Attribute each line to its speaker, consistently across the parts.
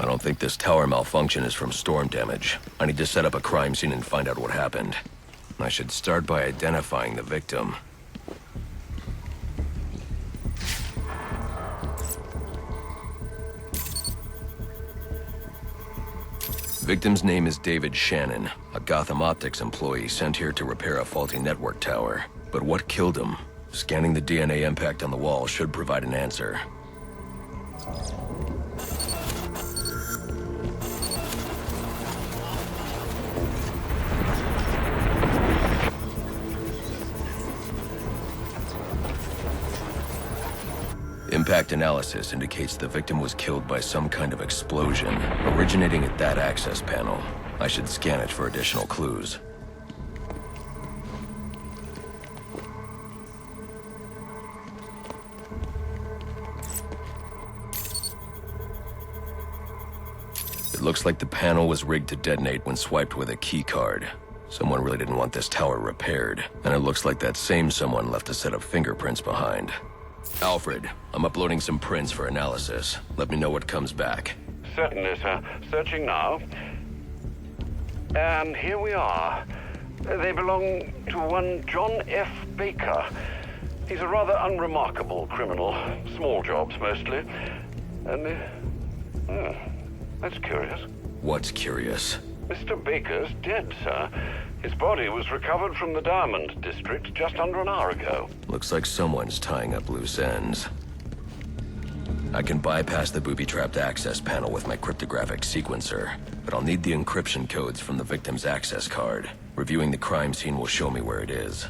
Speaker 1: I don't think this tower malfunction is from storm damage. I need to set up a crime scene and find out what happened. I should start by identifying the victim. Victim's name is David Shannon, a Gotham Optics employee sent here to repair a faulty network tower. But what killed him? Scanning the DNA impact on the wall should provide an answer. Impact analysis indicates the victim was killed by some kind of explosion, originating at that access panel. I should scan it for additional clues. It looks like the panel was rigged to detonate when swiped with a key card. Someone really didn't want this tower repaired, and it looks like that same someone left a set of fingerprints behind. Alfred, I'm uploading some prints for analysis. Let me know what comes back.
Speaker 2: Certainly, sir. Searching now. And here we are. They belong to one John F. Baker. He's a rather unremarkable criminal. Small jobs, mostly. And, that's curious.
Speaker 1: What's curious?
Speaker 2: Mr. Baker's dead, sir. His body was recovered from the Diamond District just under an hour ago.
Speaker 1: Looks like someone's tying up loose ends. I can bypass the booby-trapped access panel with my cryptographic sequencer, but I'll need the encryption codes from the victim's access card. Reviewing the crime scene will show me where it is.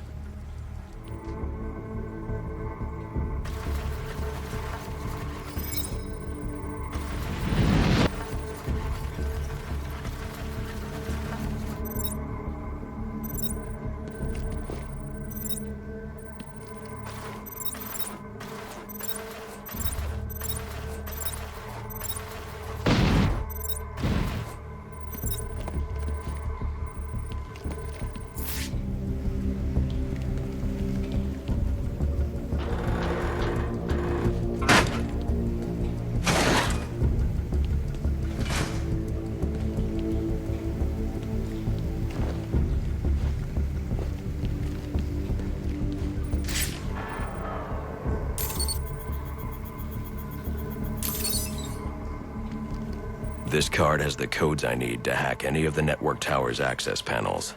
Speaker 1: This card has the codes I need to hack any of the network tower's access panels.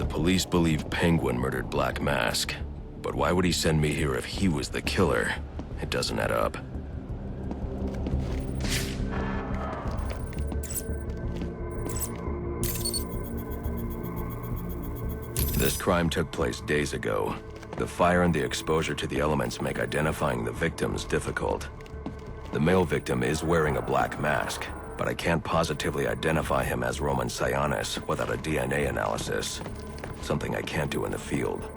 Speaker 1: Police believe Penguin murdered Black Mask, but why would he send me here if he was the killer? It doesn't add up. This crime took place days ago. The fire and the exposure to the elements make identifying the victims difficult. The male victim is wearing a black mask, but I can't positively identify him as Roman Sionis without a DNA analysis. Something I can't do in the field.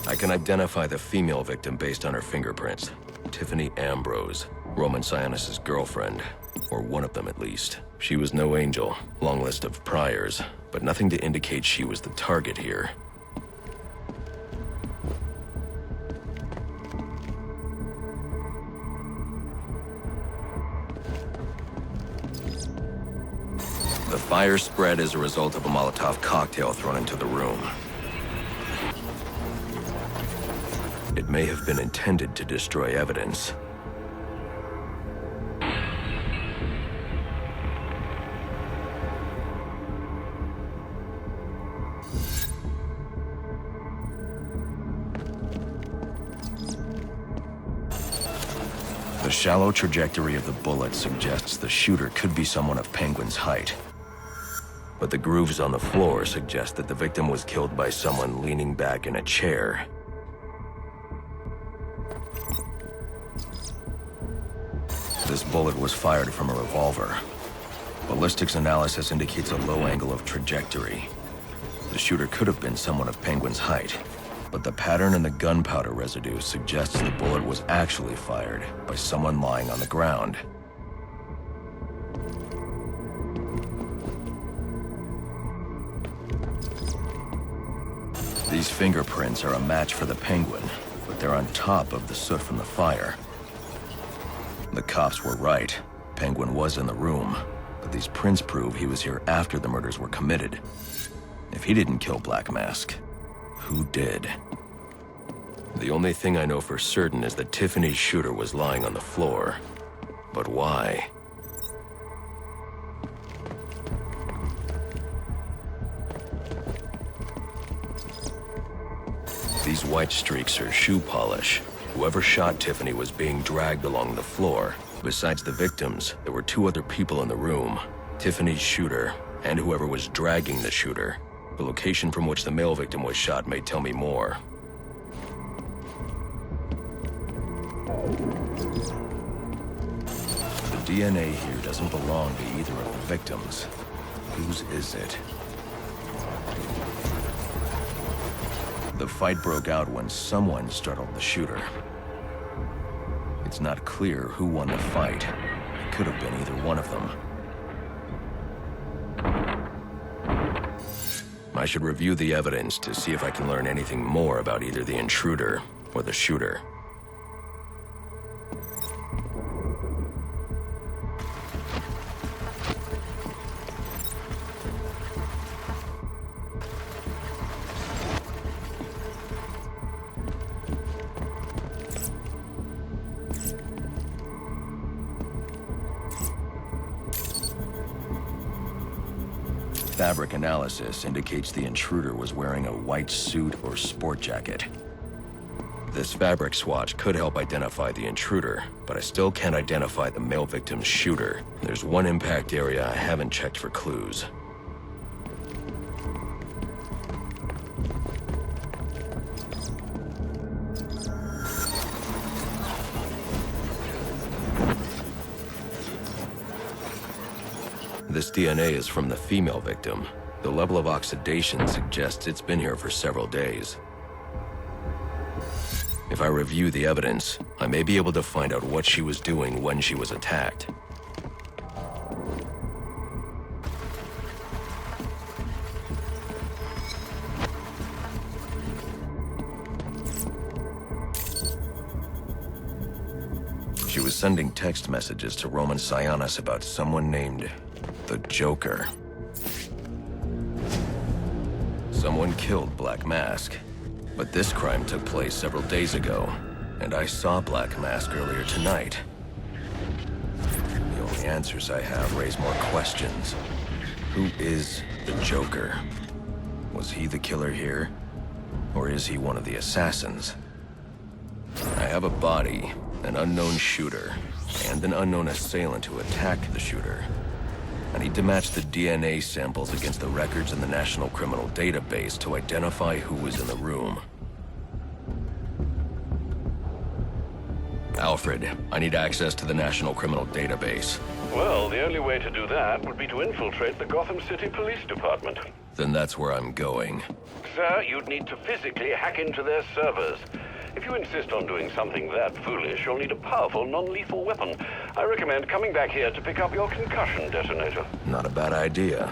Speaker 1: I can identify the female victim based on her fingerprints. Tiffany Ambrose, Roman Sionis' girlfriend, or one of them at least. She was no angel, long list of priors, but nothing to indicate she was the target here. The fire spread as a result of a Molotov cocktail thrown into the room. It may have been intended to destroy evidence. The shallow trajectory of the bullet suggests the shooter could be someone of Penguin's height. But the grooves on the floor suggest that the victim was killed by someone leaning back in a chair. This bullet was fired from a revolver. Ballistics analysis indicates a low angle of trajectory. The shooter could have been someone of Penguin's height, but the pattern in the gunpowder residue suggests the bullet was actually fired by someone lying on the ground. These fingerprints are a match for the Penguin, but they're on top of the soot from the fire. The cops were right. Penguin was in the room, but these prints prove he was here after the murders were committed. If he didn't kill Black Mask, who did? The only thing I know for certain is that Tiffany's shooter was lying on the floor. But why? These white streaks are shoe polish. Whoever shot Tiffany was being dragged along the floor. Besides the victims, there were two other people in the room. Tiffany's shooter, and whoever was dragging the shooter. The location from which the male victim was shot may tell me more. The DNA here doesn't belong to either of the victims. Whose is it? The fight broke out when someone startled the shooter. It's not clear who won the fight. It could have been either one of them. I should review the evidence to see if I can learn anything more about either the intruder or the shooter. Fabric analysis indicates the intruder was wearing a white suit or sport jacket. This fabric swatch could help identify the intruder, but I still can't identify the male victim's shooter. There's one impact area I haven't checked for clues. This DNA is from the female victim. The level of oxidation suggests it's been here for several days. If I review the evidence, I may be able to find out what she was doing when she was attacked. She was sending text messages to Roman Sionis about someone named the Joker. Someone killed Black Mask, but this crime took place several days ago, and I saw Black Mask earlier tonight. The only answers I have raise more questions. Who is the Joker? Was he the killer here, or is he one of the assassins? I have a body, an unknown shooter, and an unknown assailant who attacked the shooter. I need to match the DNA samples against the records in the National Criminal Database to identify who was in the room. Alfred, I need access to the National Criminal Database.
Speaker 2: Well, the only way to do that would be to infiltrate the Gotham City Police Department.
Speaker 1: Then that's where I'm going.
Speaker 2: Sir, you'd need to physically hack into their servers. If you insist on doing something that foolish, you'll need a powerful, non-lethal weapon. I recommend coming back here to pick up your concussion detonator.
Speaker 1: Not a bad idea.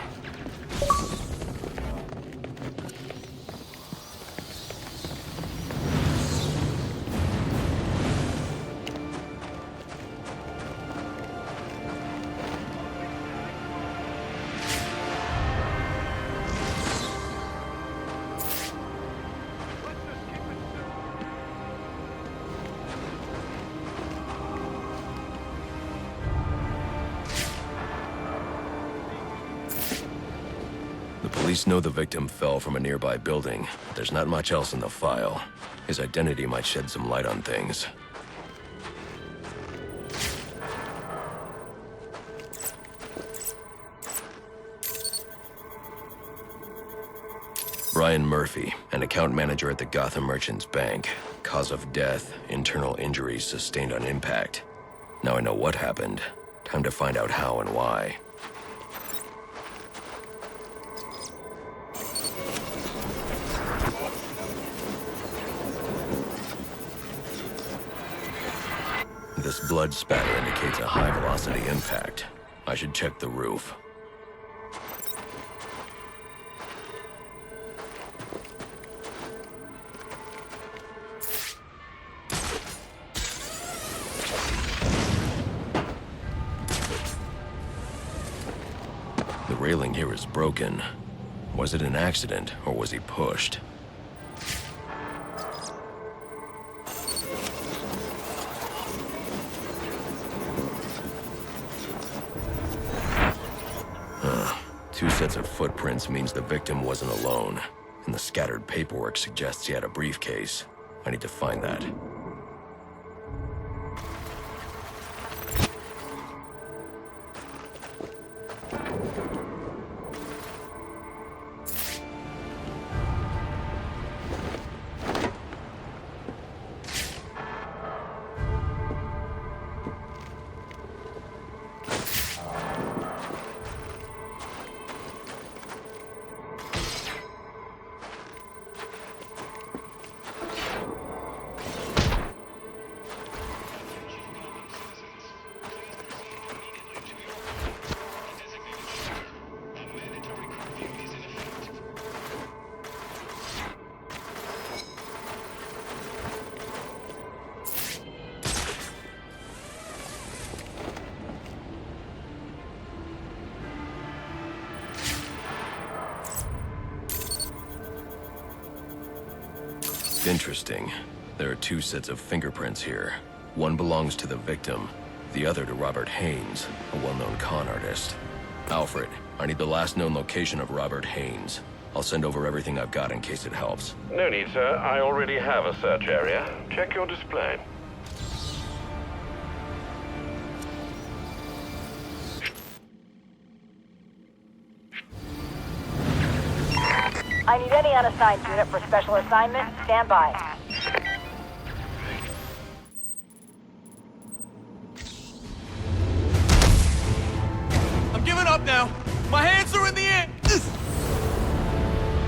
Speaker 1: Police know the victim fell from a nearby building. There's not much else in the file. His identity might shed some light on things. Brian Murphy, an account manager at the Gotham Merchants Bank. Cause of death, internal injuries sustained on impact. Now I know what happened. Time to find out how and why. This blood spatter indicates a high-velocity impact. I should check the roof. The railing here is broken. Was it an accident, or was he pushed? Two sets of footprints means the victim wasn't alone, and the scattered paperwork suggests he had a briefcase. I need to find that. Interesting. There are two sets of fingerprints here. One belongs to the victim, the other to Robert Haynes, a well-known con artist. Alfred, I need the last known location of Robert Haynes. I'll send over everything I've got in case it helps.
Speaker 2: No need, sir. I already have a search area. Check your display.
Speaker 3: I need any unassigned unit for special assignment. Stand by.
Speaker 4: I'm giving up now. My hands are in the air.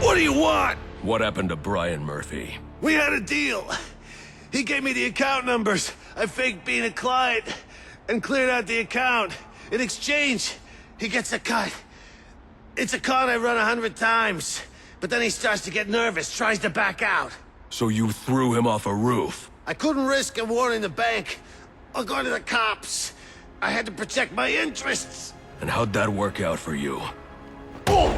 Speaker 5: What do you want?
Speaker 1: What happened to Brian Murphy?
Speaker 5: We had a deal. He gave me the account numbers. I faked being a client and cleared out the account. In exchange, he gets a cut. It's a con I run 100 times. But then he starts to get nervous, tries to back out.
Speaker 1: So you threw him off a roof?
Speaker 5: I couldn't risk him warning the bank or going to the cops. I had to protect my interests.
Speaker 1: And how'd that work out for you?
Speaker 5: Oh!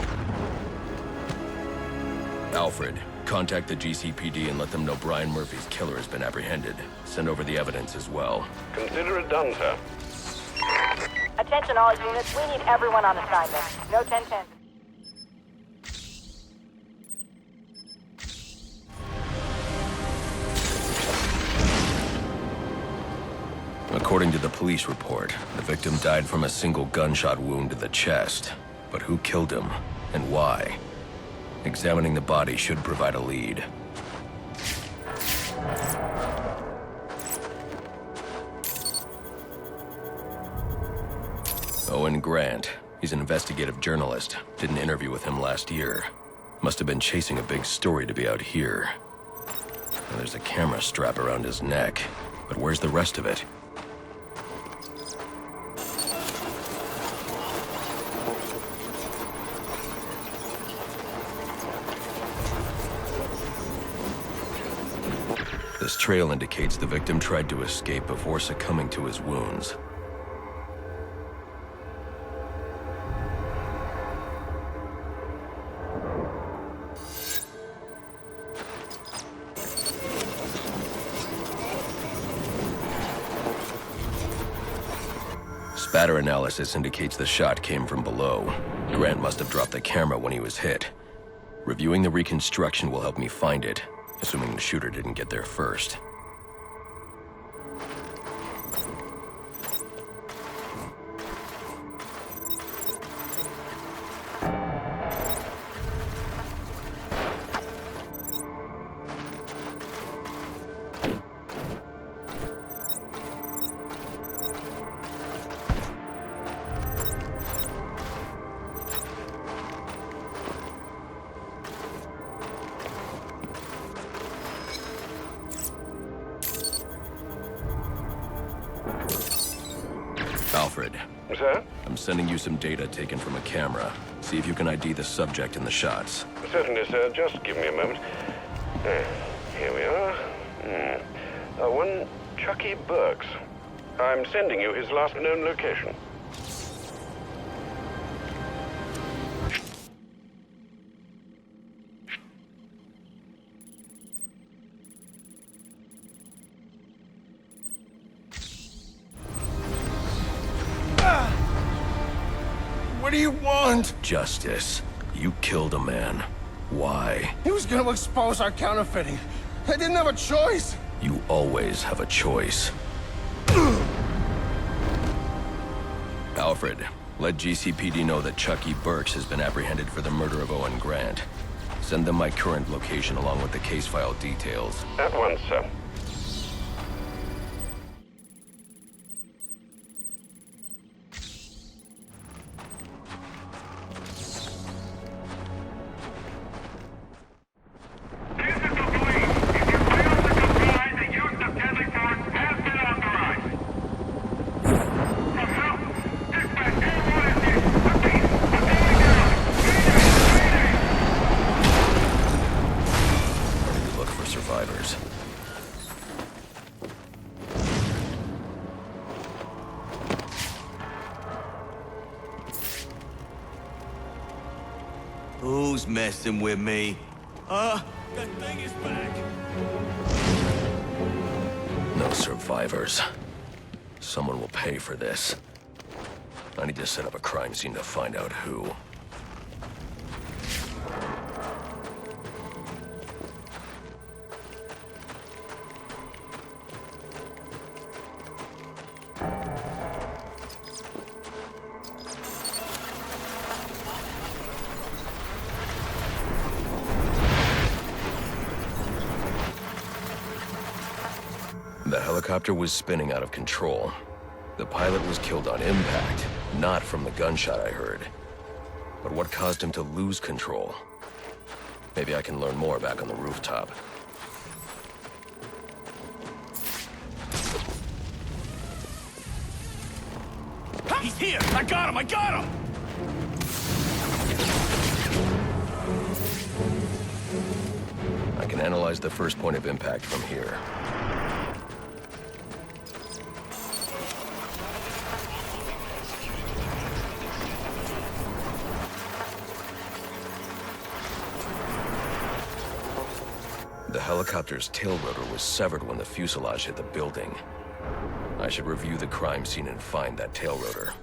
Speaker 1: Alfred, contact the GCPD and let them know Brian Murphy's killer has been apprehended. Send over the evidence as well.
Speaker 2: Consider it done, sir.
Speaker 3: Attention all units. We need everyone on assignment. No 10-10.
Speaker 1: According to the police report, the victim died from a single gunshot wound to the chest. But who killed him, and why? Examining the body should provide a lead. Owen Grant. He's an investigative journalist. Did an interview with him last year. Must have been chasing a big story to be out here. Now, there's a camera strap around his neck. But where's the rest of it? This trail indicates the victim tried to escape before succumbing to his wounds. Spatter analysis indicates the shot came from below. Grant must have dropped the camera when he was hit. Reviewing the reconstruction will help me find it, assuming the shooter didn't get there first. Alfred,
Speaker 2: Sir?
Speaker 1: I'm sending you some data taken from a camera. See if you can ID the subject in the shots.
Speaker 2: Certainly, sir. Just give me a moment. Here we are. One Chucky Burks. I'm sending you his last known location.
Speaker 4: What do you want?
Speaker 1: Justice. You killed a man. Why?
Speaker 4: He was gonna expose our counterfeiting. I didn't have a choice.
Speaker 1: You always have a choice. Alfred, let GCPD know that Chucky Burks has been apprehended for the murder of Owen Grant. Send them my current location along with the case file details.
Speaker 2: At once, sir.
Speaker 1: Survivors.
Speaker 6: Who's messing with me?
Speaker 4: That thing is back.
Speaker 1: No survivors. Someone will pay for this. I need to set up a crime scene to find out who. The helicopter was spinning out of control. The pilot was killed on impact, not from the gunshot I heard. But what caused him to lose control? Maybe I can learn more back on the rooftop.
Speaker 4: He's here! I got him! I got him!
Speaker 1: I can analyze the first point of impact from here. The helicopter's tail rotor was severed when the fuselage hit the building. I should review the crime scene and find that tail rotor.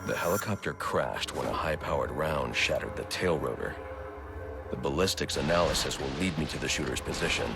Speaker 1: The helicopter crashed when a high-powered round shattered the tail rotor. The ballistics analysis will lead me to the shooter's position.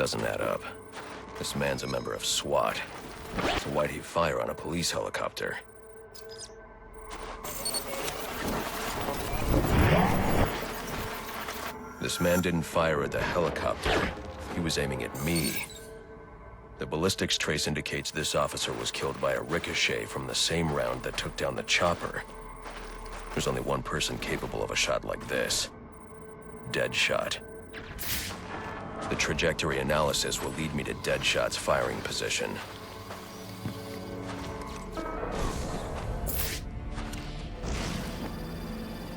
Speaker 1: doesn't add up. This man's a member of SWAT. So why'd he fire on a police helicopter? This man didn't fire at the helicopter. He was aiming at me. The ballistics trace indicates this officer was killed by a ricochet from the same round that took down the chopper. There's only one person capable of a shot like this. Deadshot. The trajectory analysis will lead me to Deadshot's firing position.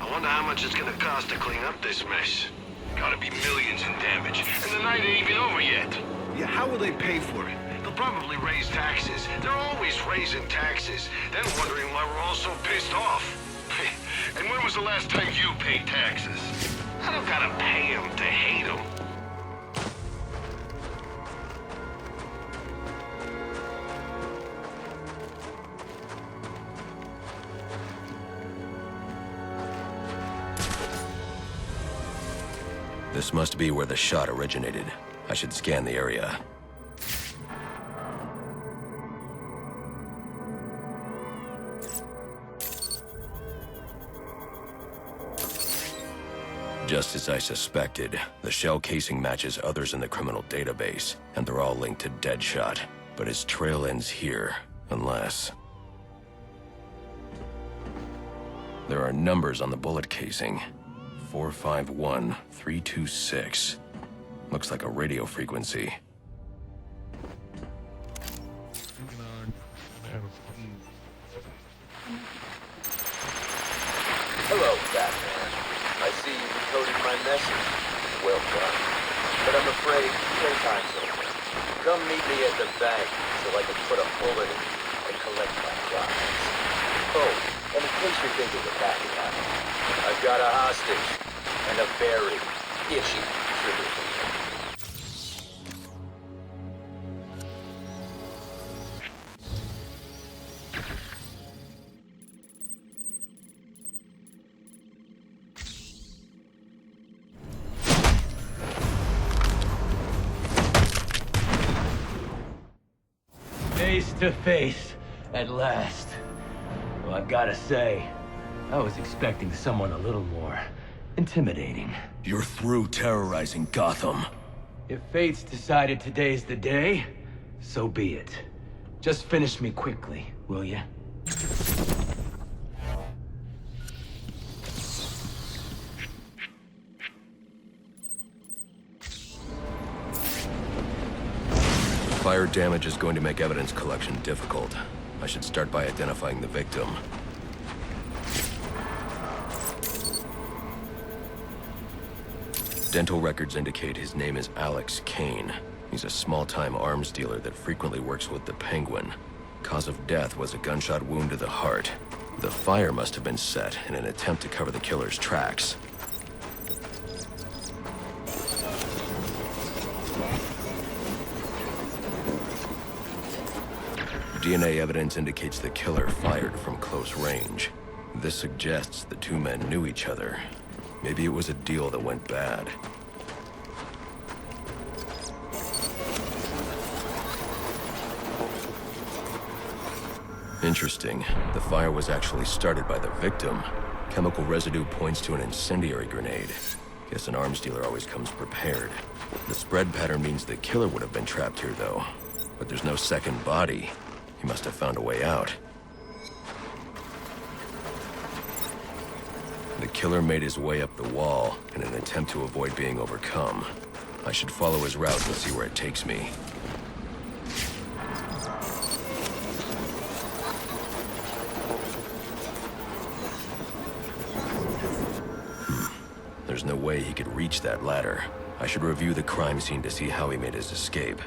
Speaker 7: I wonder how much it's gonna cost to clean up this mess. Gotta be millions in damage, and the night ain't even over yet. Yeah, how will they pay for it? They'll probably raise taxes. They're always raising taxes, then wondering why we're all so pissed off. And when was the last time you paid taxes? I don't gotta pay them to hate them.
Speaker 1: This must be where the shot originated. I should scan the area. Just as I suspected, the shell casing matches others in the criminal database, and they're all linked to Deadshot. But his trail ends here, unless... There are numbers on the bullet casing. 451326. Looks like a radio frequency.
Speaker 8: Hello, Batman. I see you decoded my message. Well done. But I'm afraid playtime's over. Come meet me at the bank so I can put a bullet in you and collect my prize. Oh, and in case you're thinking of backing out, I've got a hostage and a very itchy trigger finger.
Speaker 9: Face to face, at last. Well, I've gotta say, I was expecting someone a little more intimidating.
Speaker 1: You're through terrorizing Gotham.
Speaker 9: If fate's decided today's the day, so be it. Just finish me quickly, will ya?
Speaker 1: Fire damage is going to make evidence collection difficult. I should start by identifying the victim. Dental records indicate his name is Alex Kane. He's a small-time arms dealer that frequently works with the Penguin. Cause of death was a gunshot wound to the heart. The fire must have been set in an attempt to cover the killer's tracks. DNA evidence indicates the killer fired from close range. This suggests the two men knew each other. Maybe it was a deal that went bad. Interesting. The fire was actually started by the victim. Chemical residue points to an incendiary grenade. Guess an arms dealer always comes prepared. The spread pattern means the killer would have been trapped here, though. But there's no second body. He must have found a way out. The killer made his way up the wall in an attempt to avoid being overcome. I should follow his route and see where it takes me. There's no way he could reach that ladder. I should review the crime scene to see how he made his escape.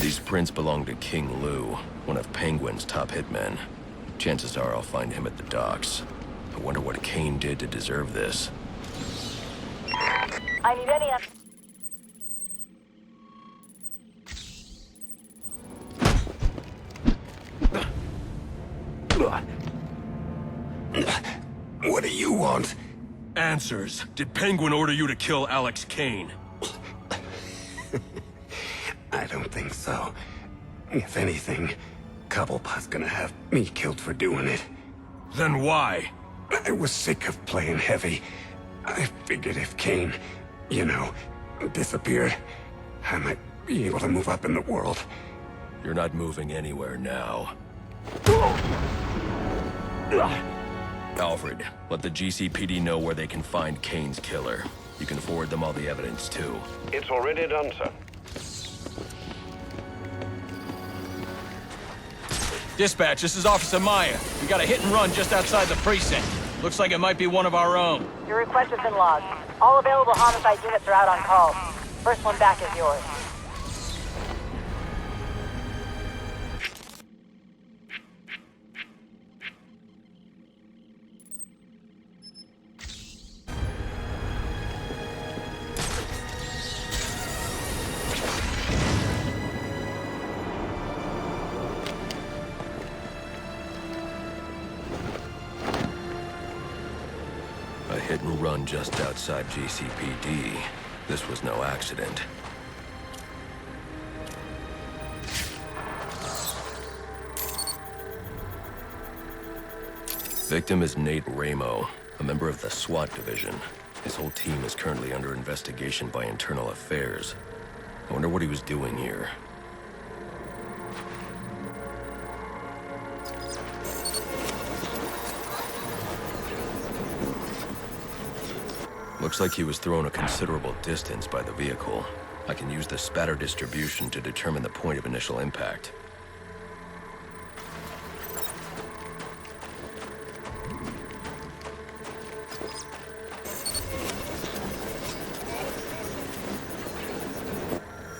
Speaker 1: These prints belong to King Lou, one of Penguin's top hitmen. Chances are I'll find him at the docks. I wonder what Kane did to deserve this.
Speaker 3: I need any...
Speaker 5: want?
Speaker 1: Answers. Did Penguin order you to kill Alex Kane?
Speaker 5: I don't think so. If anything, Cobblepot's gonna have me killed for doing it.
Speaker 1: Then why?
Speaker 5: I was sick of playing heavy. I figured if Kane, disappeared, I might be able to move up in the world.
Speaker 1: You're not moving anywhere now. Alfred, let the GCPD know where they can find Kane's killer. You can forward them all the evidence, too.
Speaker 2: It's already done, sir.
Speaker 4: Dispatch, this is Officer Meyer. We got a hit and run just outside the precinct. Looks like it might be one of our own.
Speaker 3: Your request has been logged. All available homicide units are out on call. First one back is yours.
Speaker 1: Hit and run just outside GCPD. This was no accident. Victim is Nate Ramo, a member of the SWAT division. His whole team is currently under investigation by Internal Affairs. I wonder what he was doing here. Looks like he was thrown a considerable distance by the vehicle. I can use the spatter distribution to determine the point of initial impact.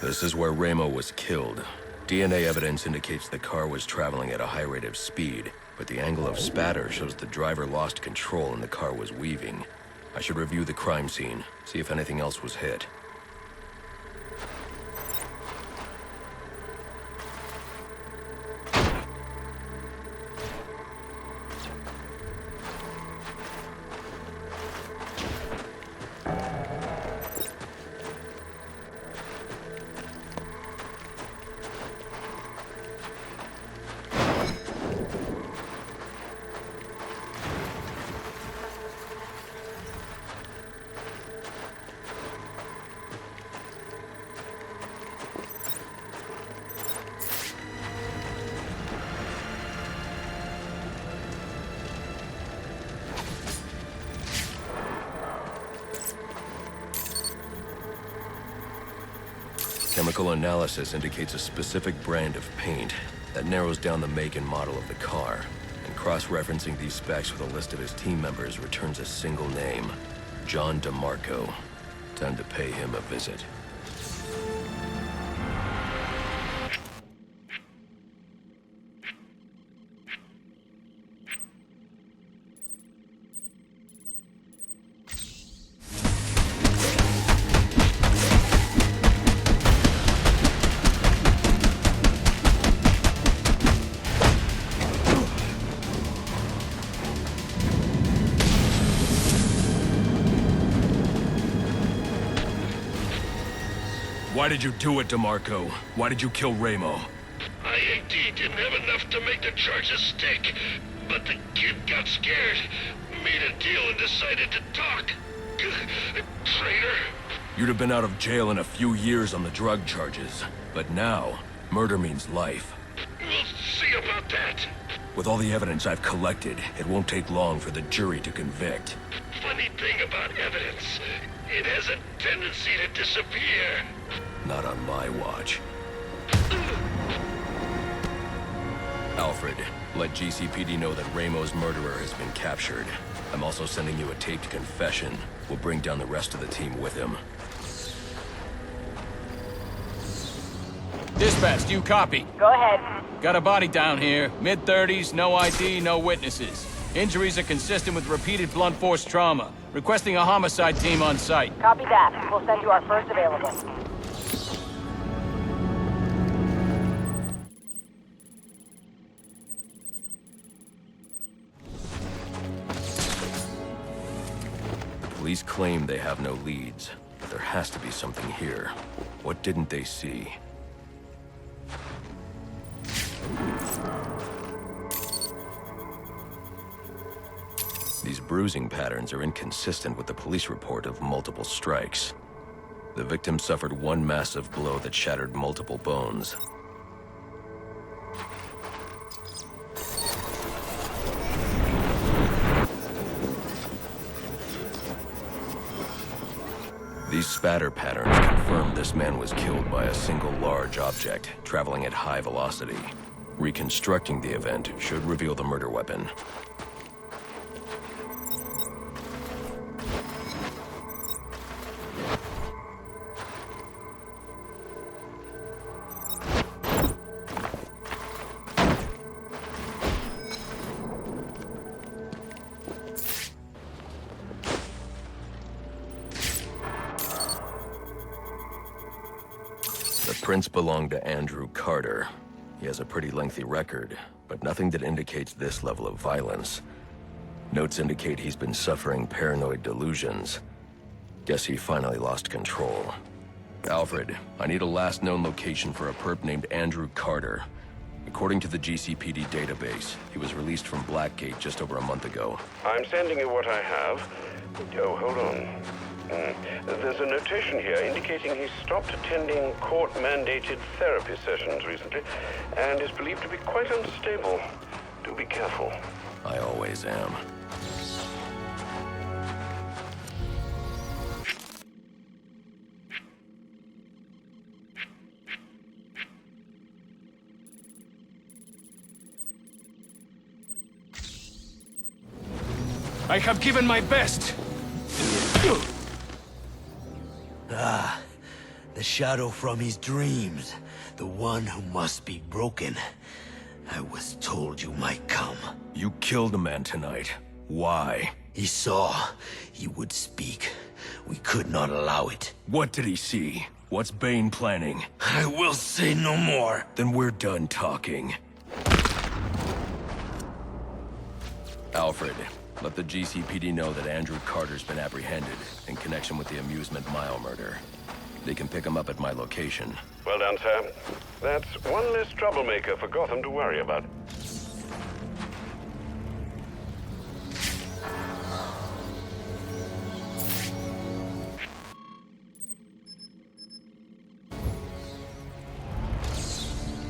Speaker 1: This is where Ramo was killed. DNA evidence indicates the car was traveling at a high rate of speed, but the angle of spatter shows the driver lost control and the car was weaving. I should review the crime scene, see if anything else was hit. Chemical analysis indicates a specific brand of paint. That narrows down the make and model of the car. And cross-referencing these specs with a list of his team members returns a single name. John DeMarco. Time to pay him a visit. Why did you do it, DeMarco? Why did you kill Ramo?
Speaker 7: IAD didn't have enough to make the charges stick, but the kid got scared, made a deal and decided to talk. Traitor.
Speaker 1: You'd have been out of jail in a few years on the drug charges. But now, murder means life.
Speaker 7: We'll see about that.
Speaker 1: With all the evidence I've collected, it won't take long for the jury to convict.
Speaker 7: Funny thing about evidence, it has a tendency to disappear.
Speaker 1: Not on my watch. Alfred, let GCPD know that Ramo's murderer has been captured. I'm also sending you a taped confession. We'll bring down the rest of the team with him.
Speaker 4: Dispatch, do you copy?
Speaker 3: Go ahead.
Speaker 4: Got a body down here. Mid-30s, no ID, no witnesses. Injuries are consistent with repeated blunt force trauma. Requesting a homicide team on site.
Speaker 3: Copy that. We'll send you our first available.
Speaker 1: Police claim they have no leads, but there has to be something here. What didn't they see? These bruising patterns are inconsistent with the police report of multiple strikes. The victim suffered one massive blow that shattered multiple bones. These spatter patterns confirm this man was killed by a single large object, traveling at high velocity. Reconstructing the event should reveal the murder weapon. The prints belong to Andrew Carter. He has a pretty lengthy record, but nothing that indicates this level of violence. Notes indicate he's been suffering paranoid delusions. Guess he finally lost control. Alfred, I need a last known location for a perp named Andrew Carter. According to the GCPD database, he was released from Blackgate just over a month ago.
Speaker 2: I'm sending you what I have. Oh, hold on. There's a notation here indicating he stopped attending court-mandated therapy sessions recently and is believed to be quite unstable. Do be careful.
Speaker 1: I always am.
Speaker 4: I have given my best!
Speaker 5: Ah, the shadow from his dreams. The one who must be broken. I was told you might come.
Speaker 1: You killed a man tonight. Why?
Speaker 5: He saw. He would speak. We could not allow it.
Speaker 1: What did he see? What's Bane planning?
Speaker 5: I will say no more.
Speaker 1: Then we're done talking. Alfred, let the GCPD know that Andrew Carter's been apprehended in connection with the Amusement Mile murder. They can pick him up at my location.
Speaker 2: Well done, sir. That's one less troublemaker for Gotham to worry about.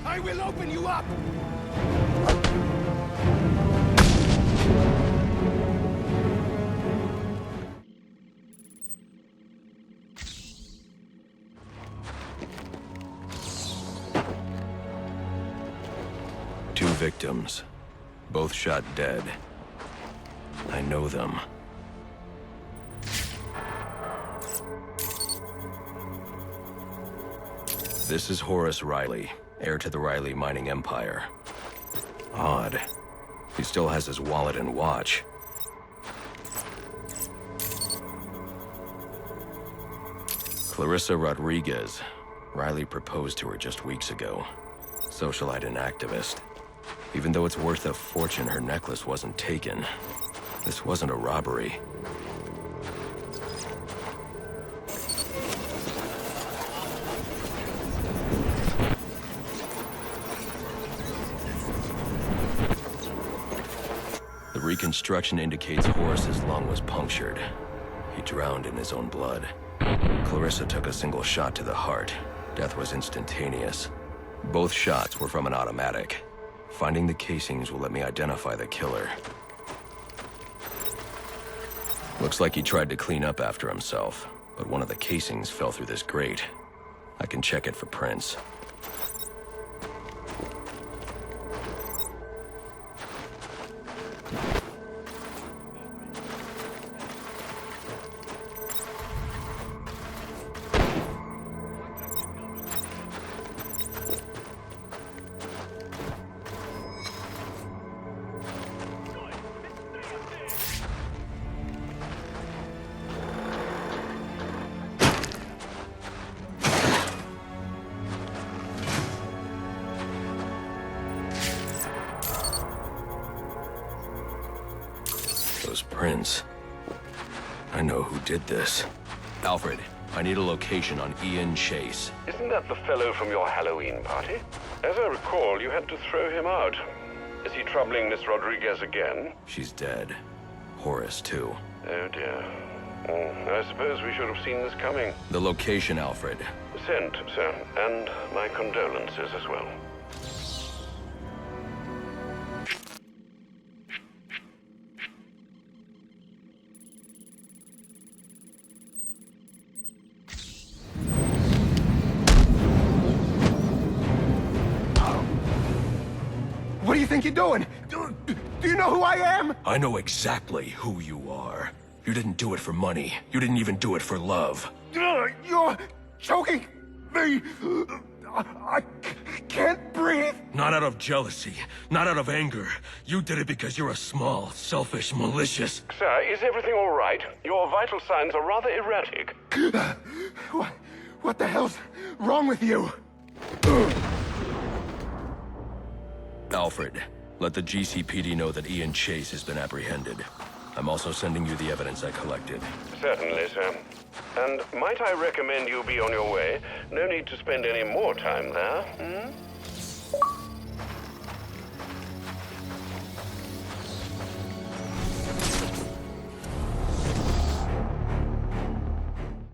Speaker 5: I will open you up!
Speaker 1: Two victims, both shot dead. I know them. This is Horace Riley, heir to the Riley mining empire. Odd. He still has his wallet and watch. Clarissa Rodriguez. Riley proposed to her just weeks ago. Socialite and activist. Even though it's worth a fortune, her necklace wasn't taken. This wasn't a robbery. The reconstruction indicates Horace's lung was punctured. He drowned in his own blood. Clarissa took a single shot to the heart. Death was instantaneous. Both shots were from an automatic. Finding the casings will let me identify the killer. Looks like he tried to clean up after himself, but one of the casings fell through this grate. I can check it for prints. Those prints. I know who did this. Alfred, I need a location on Ian Chase.
Speaker 2: Isn't that the fellow from your Halloween party? As I recall, you had to throw him out. Is he troubling Miss Rodriguez again?
Speaker 1: She's dead. Horace, too.
Speaker 2: Oh dear. I suppose we should have seen this coming.
Speaker 1: The location, Alfred.
Speaker 2: Sent, sir. And my condolences as well.
Speaker 10: What do you think you're doing? Do you know who I am?
Speaker 1: I know exactly who you are. You didn't do it for money. You didn't even do it for love.
Speaker 10: You're choking me. I can't breathe.
Speaker 1: Not out of jealousy. Not out of anger. You did it because you're a small, selfish, malicious...
Speaker 2: Sir, is everything all right? Your vital signs are rather erratic.
Speaker 10: What the hell's wrong with you?
Speaker 1: Alfred, let the GCPD know that Ian Chase has been apprehended. I'm also sending you the evidence I collected.
Speaker 2: Certainly, sir. And might I recommend you be on your way? No need to spend any more time there,